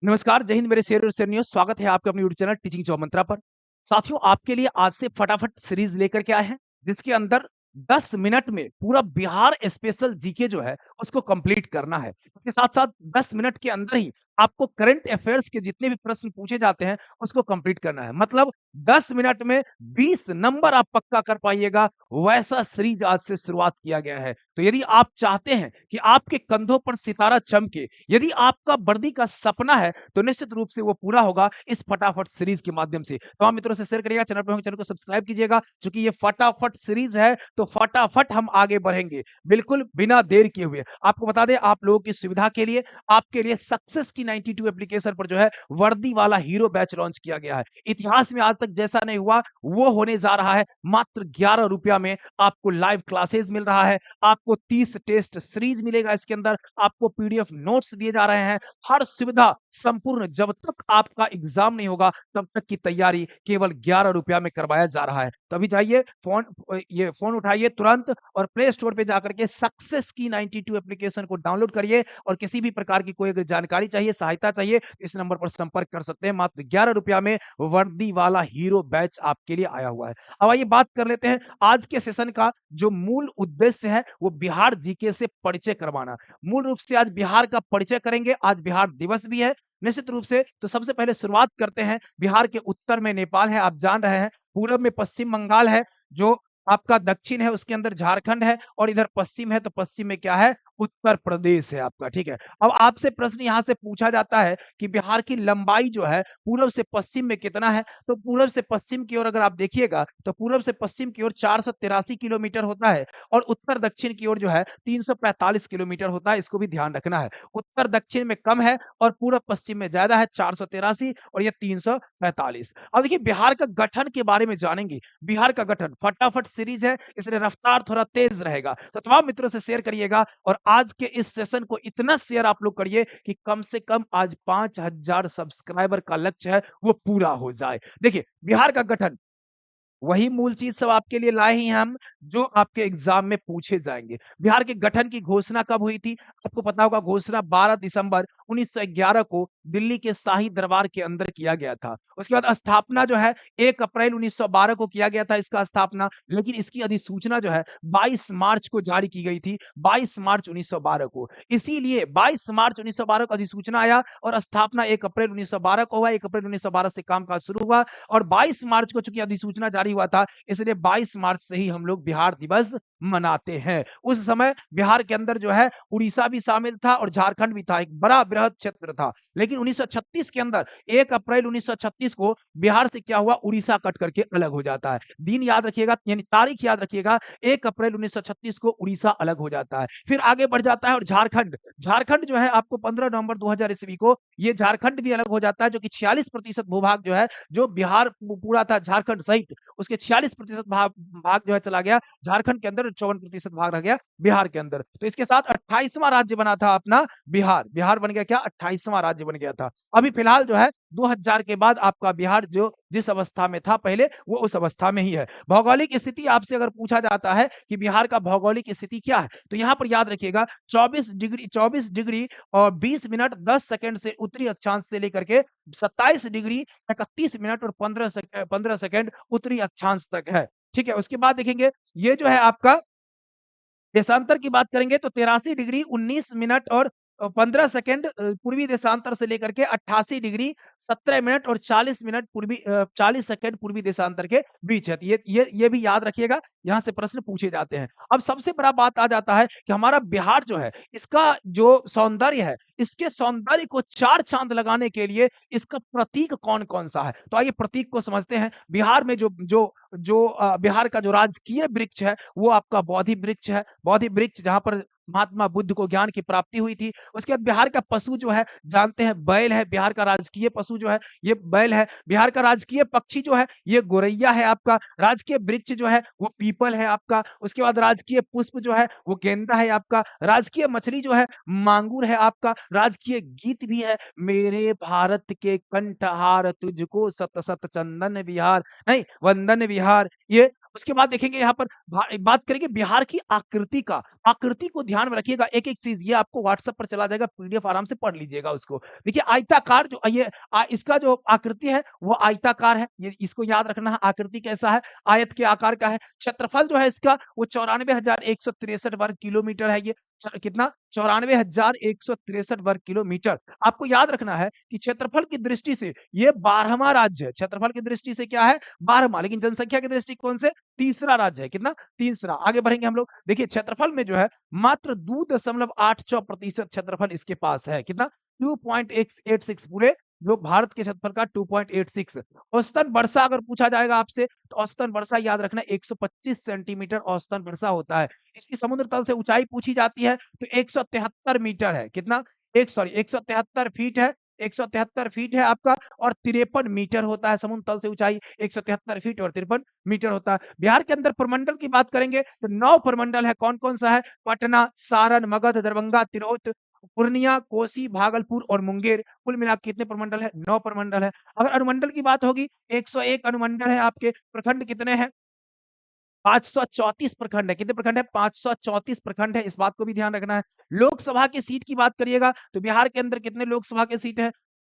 नमस्कार, जय हिंद मेरे शेर और शेरनियों, स्वागत है आपका अपने यूट्यूब चैनल टीचिंग जॉब मंत्रा पर। साथियों, आपके लिए आज से फटाफट सीरीज लेकर के आए हैं, जिसके अंदर 10 मिनट में पूरा बिहार स्पेशल जीके जो है, उसको कंप्लीट करना है। इसके साथ-साथ 10 मिनट के अंदर ही आपको करंट अफेयर्स के जितने भी प्रश्न पूछे जाते हैं, उसको कंप्लीट करना है। मतलब 10 मिनट में 20 नंबर आप पक्का कर पाइएगा, वैसा सीरीज आज से शुरुआत किया गया है। तो यदि आप चाहते हैं कि आपके कंधों पर सितारा चमके, यदि आपका वर्दी का सपना है, तो निश्चित रूप से वो पूरा होगा इस फटाफट सीरीज के माध्यम से। तमाम मित्रों से शेयर करिएगा, चैनल पर होंगे चैनल को सब्सक्राइब कीजिएगा, क्योंकि ये फटाफट सीरीज है, तो फटाफट हम आगे बढ़ेंगे, बिल्कुल बिना देर किए हुए। आपको बता दें, आप लोगों की सुविधा के लिए, आपके लिए सक्सेस की 92 एप्लीकेशन पर जो है वर्दी वाला हीरो बैच लॉन्च किया गया है। इतिहास में आज तक जैसा नहीं हुआ, वो होने जा रहा है। मात्र 11 रुपया में आपको लाइव क्लासेस मिल रहा है, आपको 30 टेस्ट सीरीज मिलेगा इसके अंदर, आपको पीडीएफ नोट्स दिए जा रहे हैं, हर सुविधा संपूर्ण। जब तक आपका एग्जाम नहीं होगा, तब तक की तैयारी केवल 11 रुपया में करवाया जा रहा है। तभी जाइए, ये फोन उठाइए तुरंत और प्ले स्टोर पे जाकर के सक्सेस की 92 एप्लीकेशन को डाउनलोड करिए, और किसी भी प्रकार की कोई अगर जानकारी चाहिए, सहायता चाहिए, इस नंबर पर संपर्क कर सकते हैं। मात्र 11 रुपया में वर्दी वाला हीरो बैच आपके लिए आया हुआ है। अब आइए बात कर लेते हैं आज के सेशन का। जो मूल उद्देश्य है, वो बिहार जीके से परिचय करवाना। मूल रूप से आज बिहार का परिचय करेंगे। आज बिहार दिवस भी है निश्चित रूप से। तो सबसे पहले शुरुआत करते हैं। बिहार के उत्तर में नेपाल है, आप जान रहे हैं। पूरब में पश्चिम बंगाल है, जो आपका दक्षिण है उसके अंदर झारखंड है, और इधर पश्चिम है, तो पश्चिम में क्या है, उत्तर प्रदेश है आपका। ठीक है, अब आपसे प्रश्न यहां से पूछा जाता है कि बिहार की लंबाई जो है पूरब से पश्चिम में कितना है। तो पूरब से पश्चिम की ओर अगर आप देखिएगा, तो पूरब से पश्चिम की ओर 483 किलोमीटर होता है, और उत्तर दक्षिण की ओर जो है 345 किलोमीटर होता है। इसको भी ध्यान रखना है, उत्तर दक्षिण में कम है और पूरब पश्चिम में ज्यादा है, 483 और ये 345। अब देखिए, बिहार का गठन के बारे में जानेंगे। बिहार का गठन फटाफट सीरीज है, इसलिए रफ्तार थोड़ा तेज रहेगा, तो तमाम मित्रों से शेयर करिएगा। और आज के इस सेशन को इतना शेयर आप लोग करिए कि कम से कम आज 5000 सब्सक्राइबर का लक्ष्य है, वो पूरा हो जाए। देखिए, बिहार का गठन, वही मूल चीज सब आपके लिए लाए ही हैं हम, जो आपके एग्जाम में पूछे जाएंगे। बिहार के गठन की घोषणा कब हुई थी? आपको पता होगा, घोषणा 12 दिसंबर 1911 को दिल्ली के शाही दरबार के अंदर किया गया था। उसके बाद स्थापना जो है 1 अप्रैल 1912 को किया गया था इसका स्थापना, लेकिन इसकी अधिसूचना जो है 22 मार्च को जारी की गई थी, 22 मार्च 1912 को। इसीलिए 22 मार्च 1912 को अधिसूचना आया और स्थापना 1 अप्रैल 1912 को हुआ। 1 अप्रैल 1912 से कामकाज शुरू हुआ, और 22 मार्च को चूंकि अधिसूचना जारी हुआ था, इसलिए 22 मार्च से ही हम लोग बिहार दिवस मनाते हैं। उस समय बिहार के अंदर जो है उड़ीसा भी शामिल था और झारखंड भी था, एक बड़ा बृहद क्षेत्र था। लेकिन 1936 के अंदर 1 अप्रैल 1936 को बिहार से क्या हुआ, उड़ीसा कट करके अलग हो जाता है। दिन याद रखिएगा, यानी तारीख याद रखिएगा, 1 अप्रैल 1936 को उड़ीसा अलग हो जाता है। फिर आगे बढ़ जाता है और झारखंड, झारखंड जो है आपको 15 नवंबर 2000 ईस्वी को ये झारखंड भी अलग हो जाता है, जो कि 46% भूभाग जो है, जो बिहार पूरा था झारखंड सहित, उसके 46% भाग जो है चला गया झारखंड के अंदर, 54% भाग रह गया बिहार के अंदर। तो इसके साथ 28वां राज्य बना था अपना बिहार। बिहार बन गया क्या, 28वां राज्य बन गया था। अभी फिलहाल जो है 2000 के बाद आपका बिहार जो जिस अवस्था में था पहले, वो उस अवस्था में ही है। भौगोलिक स्थिति आपसे अगर पूछा जाता है कि बिहार का भौगोलिक स्थिति क्या है, तो यहां पर याद रखिएगा 24 डिग्री और 20 मिनट 10 सेकंड से उत्तरी अक्षांश से लेकर के 27 डिग्री 31 मिनट और 15 सेकंड उत्तरी अक्षांश तक है। ठीक है, उसके बाद देखेंगे, ये जो है आपका देशांतर की बात करेंगे, तो 83 डिग्री 19 मिनट और 15 सेकंड पूर्वी देशांतर से लेकर के 88 डिग्री 17 मिनट और 40 मिनट 40 सेकंड पूर्वी देशांतर के बीच है। तो ये भी याद रखिएगा, यहाँ से प्रश्न पूछे जाते हैं। अब सबसे बड़ा बात आ जाता है कि हमारा बिहार जो है, इसका जो सौंदर्य है, इसके सौंदर्य को चार चांद लगाने के लिए इसका प्रतीक कौन-कौन सा है? तो आइए प्रतीक को समझते हैं। बिहार में जो जो जो बिहार का जो राजकीय वृक्ष है, वो आपका बोधि वृक्ष है। बोधि वृक्ष जहाँ पर महात्मा बुद्ध को ज्ञान की प्राप्ति हुई थी। उसके बाद बिहार का पशु जो है, जानते हैं, बैल है। बिहार का राजकीय पशु जो है, ये बैल है। बिहार का राजकीय पक्षी जो है, ये गोरैया है आपका। राजकीय वृक्ष जो है, वो पीपल है आपका। उसके बाद राजकीय पुष्प जो है, वो गेंदा है आपका। राजकीय मछली जो है, मांगुर है आपका। राजकीय गीत भी है, मेरे भारत के कंठहार तुझको सत सत चंदन बिहार, नहीं वंदन विहार। ये उसके बाद देखेंगे यहाँ पर बात करेंगे बिहार की आकृति का। आकृति को ध्यान में रखिएगा, एक-एक चीज़ ये आपको व्हाट्सएप पर चला जाएगा, पीडीएफ आराम से पढ़ लीजिएगा उसको। देखिए आयताकार जो ये इसका जो आकृति है वो आयताकार है, ये इसको याद रखना है। आकृति कैसा है? आयत के आकार का है। क्षेत्रफल जो है इसका वो 94,163 वर्ग किलोमीटर है ये। कितना? 94,163 वर्ग किलोमीटर। आपको याद रखना है कि क्षेत्रफल की दृष्टि से ये 12वां राज्य है। क्षेत्रफल की दृष्टि से क्या है? 12वां, लेकिन जनसंख्या के दृष्टिकोण से तीसरा राज्य है। कितना? तीसरा। आगे बढ़ेंगे हम लोग। देखिए क्षेत्रफल में जो है मात्र 2.86% क्षेत्रफल इसके पास है। कितना? 2.86 पूरे जो भारत के क्षेत्रफल का 2.86। औसतन वर्षा अगर पूछा जाएगा आपसे तो औसतन वर्षा याद रखना 125 सेंटीमीटर औसतन वर्षा होता है। इसकी समुद्र तल से ऊंचाई पूछी जाती है तो 173 मीटर है। कितना? 173 फीट है। 173 फीट है आपका और 53 मीटर होता है समुद्र तल से ऊंचाई। 173 फीट और 53 मीटर होता है। बिहार के अंदर प्रमंडल की बात करेंगे तो 9 प्रमंडल है। कौन-कौन सा है? पटना, सारण, मगध, दरभंगा, तिरहुत, पूर्णिया, कोसी, भागलपुर और मुंगेर। कुल मिला के कितने प्रमंडल है? 9 प्रमंडल है। अगर अनुमंडल की बात होगी 101 अनुमंडल है आपके। प्रखंड कितने हैं? 534 प्रखंड है। कितने प्रखंड है? 534 प्रखंड है। इस बात को भी ध्यान रखना है। लोकसभा की सीट की बात करिएगा तो बिहार के अंदर कितने लोकसभा के सीट है?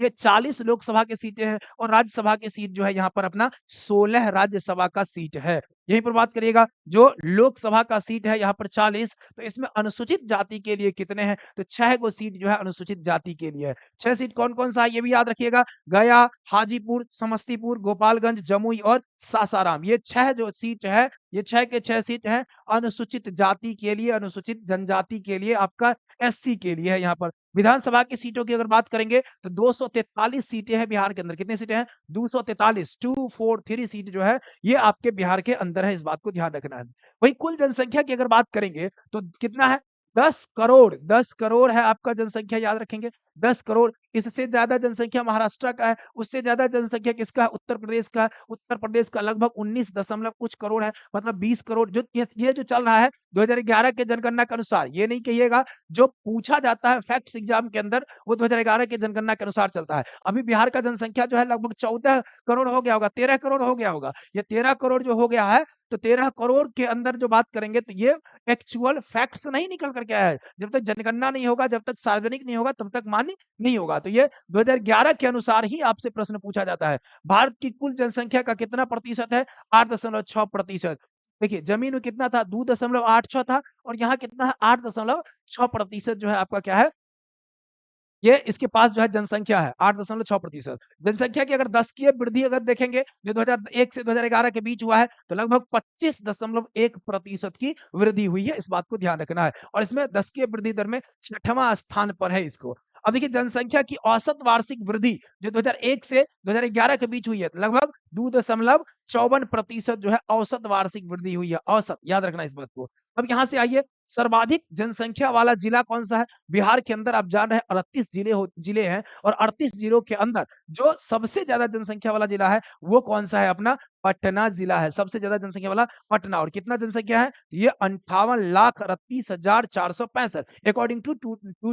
ये 40 लोकसभा की सीटें हैं और राज्यसभा की सीट जो है यहाँ पर अपना 16 राज्यसभा का सीट है। यहीं पर बात करिएगा जो लोकसभा का सीट है यहाँ पर 40, तो इसमें अनुसूचित जाति के लिए कितने हैं? तो 6 गो सीट जो है अनुसूचित जाति के लिए है। 6 सीट कौन-कौन सा है ये भी याद रखिएगा। गया, हाजीपुर, समस्तीपुर, गोपालगंज, जमुई और सासाराम। ये 6 जो सीट है, ये 6 के 6 सीट हैं अनुसूचित जाति के लिए, अनुसूचित जनजाति के लिए, आपका एससी के लिए है यहाँ पर। विधानसभा की सीटों की अगर बात करेंगे तो 243 सीटें हैं बिहार के अंदर। कितनी सीटें हैं? 243, 243 सीट जो है ये आपके बिहार के अंदर है। इस बात को ध्यान रखना है। वही कुल जनसंख्या की अगर बात करेंगे तो कितना है? 10 करोड़। 10 करोड़ है आपका जनसंख्या, याद रखेंगे 10 करोड़। इससे ज्यादा जनसंख्या महाराष्ट्र का है, उससे ज्यादा जनसंख्या किसका है? उत्तर प्रदेश का। उत्तर प्रदेश का लगभग 19 दशमलव कुछ करोड़ है, मतलब 20 करोड़। जो ये जो चल रहा है 2011 के जनगणना के अनुसार, ये नहीं कहिएगा जो पूछा जाता है फैक्ट्स एग्जाम के अंदर वो 2011 के जनगणना के अनुसार चलता है। अभी बिहार का जनसंख्या जो है लगभग 14 करोड़ हो गया होगा, 13 करोड़ हो गया होगा। ये 13 करोड़ जो हो गया है तो 13 करोड़ के अंदर जो बात करेंगे तो ये एक्चुअल फैक्ट्स नहीं निकल करके आया है। जब तक जनगणना नहीं होगा, जब तक सार्वजनिक नहीं होगा, तब तक मान्य नहीं होगा। तो ये 2011 के अनुसार ही आपसे प्रश्न पूछा जाता है। भारत की कुल जनसंख्या का कितना प्रतिशत है? 8.6%। देखिए जमीन में कितना था? 2.86 था और यहाँ कितना है? 8.6% जो है आपका क्या है? ये इसके पास जो है जनसंख्या है 8.6%। जनसंख्या की अगर 10 की वृद्धि अगर देखेंगे जो 2001 से 2011 के बीच हुआ है तो लगभग 25.1% की वृद्धि हुई है। इस बात को ध्यान रखना है और इसमें 10 की वृद्धि दर में 6वां स्थान पर है इसको। अब देखिए जनसंख्या की औसत वार्षिक वृद्धि जो 2001 से 2011 के बीच हुई है तो लगभग 2.54% जो है औसत वार्षिक वृद्धि हुई है। औसत याद रखना इस बात को। अब यहाँ से आइए सर्वाधिक जनसंख्या वाला जिला कौन सा है? बिहार के अंदर आप जान रहे हैं 38 जिले हैं और 38 जिलों के अंदर जो सबसे ज्यादा जनसंख्या वाला जिला है वो कौन सा है? अपना पटना जिला है। सबसे ज्यादा जनसंख्या वाला पटना। और कितना जनसंख्या है? ये 58,38,465 अकॉर्डिंग टू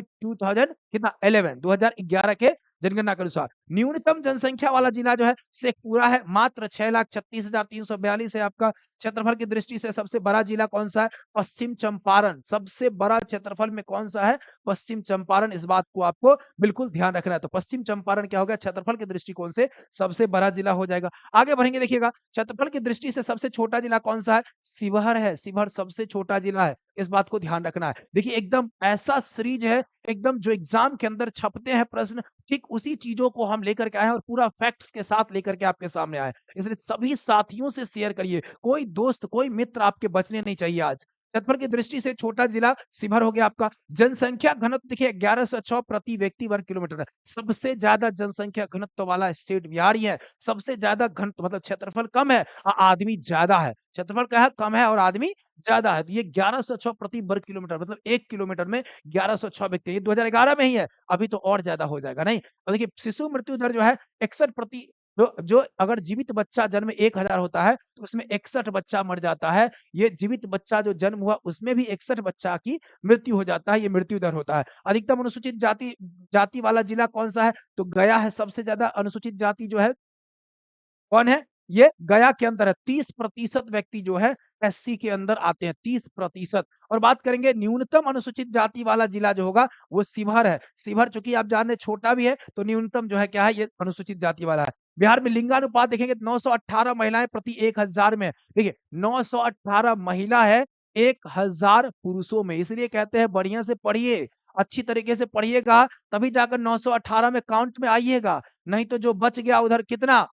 2000 कितना 11 2011 के जनगणना के अनुसार। न्यूनतम जनसंख्या वाला जिला जो है शेखपुरा है, मात्र 6,36,342 है आपका। क्षेत्रफल की दृष्टि से सबसे बड़ा जिला कौन सा है? पश्चिम चंपारण। सबसे बड़ा क्षेत्रफल में कौन सा है? पश्चिम चंपारण। इस बात को आपको बिल्कुल ध्यान रखना है। तो पश्चिम चंपारण क्या हो गया? क्षेत्रफल के दृष्टिकोण से सबसे बड़ा जिला हो जाएगा। आगे बढ़ेंगे देखिएगा क्षेत्रफल की दृष्टि से सबसे छोटा जिला कौन सा है? शिवहर है। शिवहर सबसे छोटा जिला है। इस बात को ध्यान रखना है। देखिए एकदम ऐसा सीरीज है, एकदम जो एग्जाम के अंदर छपते हैं प्रश्न, ठीक उसी चीजों को हम लेकर के आए हैं और पूरा फैक्ट्स के साथ लेकर के आपके सामने आए। इसलिए सभी साथियों से शेयर करिए। कोई दोस्त, कोई मित्र आपके बचने नहीं चाहिए आज। क्षेत्रफल की दृष्टि से छोटा जिला शिवहर हो गया आपका। जनसंख्या घनत्व देखिए 1106 प्रति व्यक्ति वर्ग किलोमीटर है। सबसे ज्यादा जनसंख्या घनत्व वाला स्टेट बिहार ही है। सबसे ज्यादा घनत्व मतलब क्षेत्रफल कम है, आदमी ज्यादा है। क्षेत्रफल क्या है? कम है और आदमी ज्यादा है। तो ये 1106 प्रति वर्ग किलोमीटर मतलब 1 किलोमीटर में 1106 व्यक्ति। ये 2011 में ही है, अभी तो और ज्यादा हो जाएगा नहीं। और देखिए शिशु मृत्यु दर जो है 61 प्रति जो अगर जीवित बच्चा जन्म 1000 होता है तो उसमें 61 बच्चा मर जाता है। ये जीवित बच्चा जो जन्म हुआ उसमें भी 61 बच्चा की मृत्यु हो जाता है। ये मृत्यु दर होता है। अधिकतम अनुसूचित जाति वाला जिला कौन सा है? तो गया है। सबसे ज्यादा अनुसूचित जाति जो है कौन है? ये गया के अंदर है। 30% व्यक्ति जो है एससी के अंदर आते हैं, 30%। और बात करेंगे न्यूनतम अनुसूचित जाति वाला जिला जो होगा वो शिवहर है। शिवहर चूंकि आप जान रहे छोटा भी है तो न्यूनतम जो है क्या है, ये अनुसूचित जाति वाला है। बिहार में लिंगानुपात देखेंगे तो 918 महिलाएं प्रति 1000 में। देखिए 918 महिला है 1000 पुरुषों में, इसलिए कहते हैं बढ़िया से पढ़िए, अच्छी तरीके से पढ़िएगा, तभी जाकर 918 में काउंट में आइएगा। नहीं तो जो बच गया उधर कितना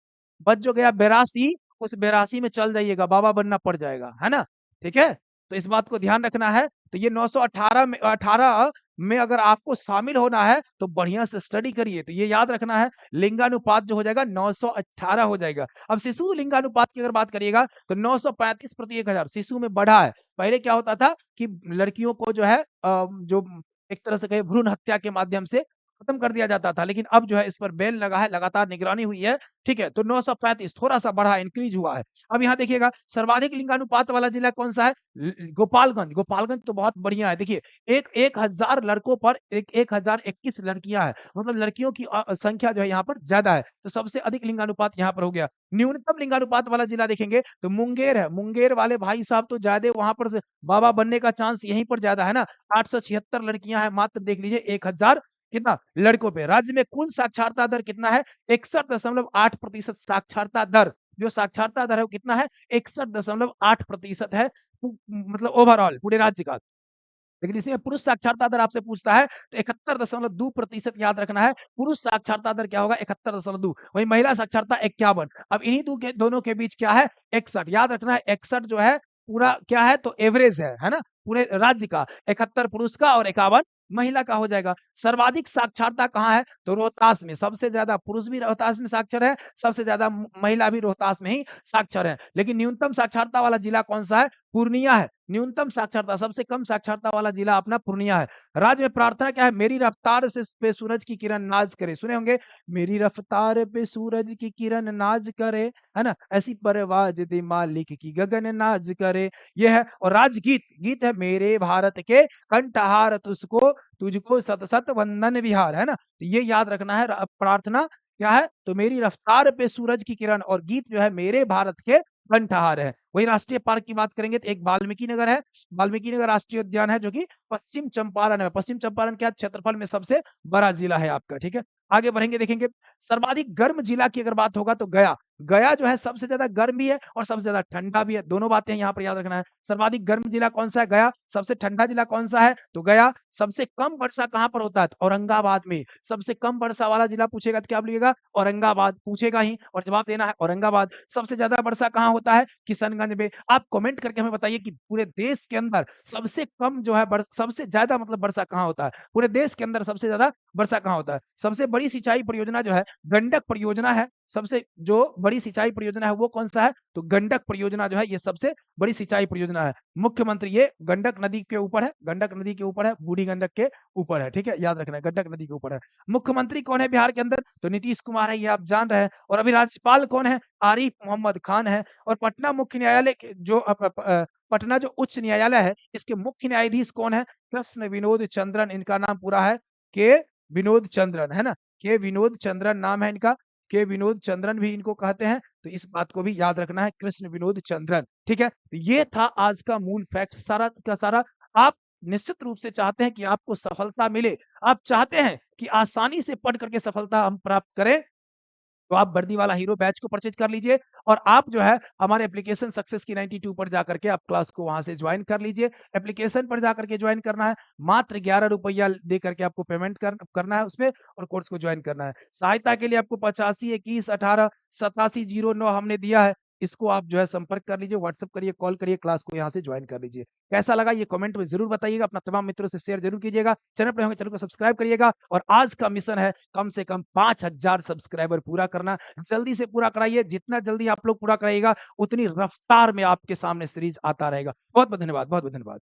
बच जो गया 82, उस 82 में चल जाइएगा, बाबा बनना पड़ जाएगा, है ना? ठीक है, तो इस बात को ध्यान रखना है। तो ये 918 में 18 में अगर आपको शामिल होना है तो बढ़िया से स्टडी करिए। तो ये याद रखना है, लिंगानुपात जो हो जाएगा 918 हो जाएगा। अब शिशु लिंगानुपात की अगर बात करिएगा तो 935 प्रति 1000 शिशु में बढ़ा है। पहले क्या होता था कि लड़कियों को जो है जो एक तरह से कहे भ्रूण हत्या के माध्यम से खत्म कर दिया जाता था, लेकिन अब जो है इस पर बैन लगा है, लगातार निगरानी हुई है। ठीक है, तो 935 थोड़ा-सा बढ़ा, इंक्रीज हुआ है। अब यहाँ देखिएगा सर्वाधिक लिंगानुपात वाला जिला कौन-सा है? गोपालगंज। गोपालगंज तो बहुत बढ़िया है। देखिए एक 1000 लड़कों पर एक 1021 लड़कियां हैं, मतलब लड़कियों की संख्या जो है यहाँ पर ज्यादा है, तो सबसे अधिक लिंगानुपात यहाँ पर हो गया। न्यूनतम लिंगानुपात वाला जिला देखेंगे तो मुंगेर है। मुंगेर वाले भाई साहब तो ज्यादा वहां पर से बाबा बनने का चांस यहीं पर ज्यादा है ना। 876 लड़कियां हैं मात्र, देख लीजिए 1000 कितना लड़कों पे। राज्य में कुल साक्षरता दर कितना है? 61.8% साक्षरता दर। जो साक्षरता दर है वो कितना है? 61.8% है, मतलब ओवरऑल पूरे राज्य का। लेकिन इसमें पुरुष साक्षरता दर आपसे पूछता है तो 71.2% याद रखना है। पुरुष साक्षरता दर क्या होगा? 71.2। वही महिला साक्षरता 51। अब इन्हीं दोनों के बीच क्या है? 61 याद रखना है। 61 जो है पूरा क्या है तो एवरेज है ना, पूरे राज्य का। 71 पुरुष का और 51 महिला का हो जाएगा। सर्वाधिक साक्षरता कहाँ है? तो रोहतास में। सबसे ज्यादा पुरुष भी रोहतास में साक्षर है, सबसे ज्यादा महिला भी रोहतास में ही साक्षर है। लेकिन न्यूनतम साक्षरता वाला जिला कौन सा है? पूर्णिया है। न्यूनतम साक्षरता सबसे कम साक्षरता वाला जिला अपना पूर्णिया है। राज्य में प्रार्थना क्या है? मेरी रफ्तार से पे सूरज की किरण नाज करे। सुने होंगे, मेरी रफ्तार पे सूरज की किरण नाज करे, है ना, ऐसी परवाज दे मालिक की गगन नाज करे। ये है। और राजगीत गीत है, मेरे भारत के कंठहार तुझको तुझको सत सत वंदन विहार, है ना। तो ये याद रखना है। प्रार्थना क्या है? तो मेरी रफ्तार पे सूरज की किरण, और गीत जो है मेरे भारत के कंठहार है। वही राष्ट्रीय पार्क की बात करेंगे तो एक वाल्मीकि नगर है। वाल्मीकि नगर राष्ट्रीय उद्यान है जो कि पश्चिम चंपारण है। पश्चिम चंपारण क्या क्षेत्रफल में सबसे बड़ा जिला है आपका। ठीक है, आगे बढ़ेंगे, देखेंगे सर्वाधिक गर्म जिला की अगर बात होगा तो गया। गया जो है सबसे ज्यादा गर्म भी है और सबसे ज्यादा ठंडा भी है, दोनों बातें यहाँ पर याद रखना है। सर्वाधिक गर्म जिला कौन सा है? गया। सबसे ठंडा जिला कौन सा है? तो गया। सबसे कम वर्षा कहाँ पर होता है? तो औरंगाबाद में। सबसे कम वर्षा वाला जिला पूछेगा तो क्या बोलिएगा? औरंगाबाद पूछेगा ही, और जवाब देना है औरंगाबाद। सबसे ज्यादा वर्षा कहाँ होता है? किशनगंज में। आप कमेंट करके हमें बताइए कि पूरे देश के अंदर सबसे कम जो है सबसे ज्यादा मतलब वर्षा कहाँ होता है? पूरे देश के अंदर सबसे ज्यादा वर्षा कहाँ होता है? सबसे बड़ी सिंचाई परियोजना जो है गंडक परियोजना है। सबसे जो बड़ी सिंचाई परियोजना है वो कौन सा है? तो गंडक परियोजना जो है ये सबसे बड़ी सिंचाई परियोजना है। मुख्यमंत्री ये गंडक नदी के ऊपर है, गंडक नदी के ऊपर है, बूढ़ी गंडक के ऊपर है। ठीक है, याद रखना है गंडक नदी के ऊपर है। मुख्यमंत्री कौन है बिहार के अंदर? तो नीतीश कुमार है, ये आप जान रहे हैं। और अभी राज्यपाल कौन है? आरिफ मोहम्मद खान है। और पटना मुख्य न्यायालय जो पटना जो उच्च न्यायालय है इसके मुख्य न्यायाधीश कौन है? कृष्ण विनोद चंद्रन, इनका नाम पूरा है के विनोद चंद्रन, है ना। के विनोद चंद्रन नाम है इनका। के विनोद चंद्रन भी इनको कहते हैं, तो इस बात को भी याद रखना है, कृष्ण विनोद चंद्रन। ठीक है, तो ये था आज का मूल फैक्ट सारा का सारा। आप निश्चित रूप से चाहते हैं कि आपको सफलता मिले, आप चाहते हैं कि आसानी से पढ़ करके सफलता हम प्राप्त करें, तो आप वर्दी वाला हीरो बैच को परचेज कर लीजिए। और आप जो है हमारे एप्लीकेशन सक्सेस की 92 पर जाकर के आप क्लास को वहां से ज्वाइन कर लीजिए। एप्लीकेशन पर जाकर के ज्वाइन करना है, मात्र 11 रुपया दे करके आपको पेमेंट करना है उसमें, और कोर्स को ज्वाइन करना है। सहायता के लिए आपको 85 21 18 8709 हमने दिया है, इसको आप जो है संपर्क कर लीजिए, व्हाट्सएप करिए, कॉल करिए, क्लास को यहाँ से ज्वाइन कर लीजिए। कैसा लगा ये कमेंट में जरूर बताइएगा, अपना तमाम मित्रों से शेयर जरूर कीजिएगा। चैनल पर होंगे चैनल को सब्सक्राइब करिएगा। और आज का मिशन है कम से कम 5000 सब्सक्राइबर पूरा करना। जल्दी से पूरा कराइए, जितना जल्दी आप लोग पूरा कराइएगा उतनी रफ्तार में आपके सामने सीरीज आता रहेगा। बहुत बहुत धन्यवाद, बहुत बहुत धन्यवाद।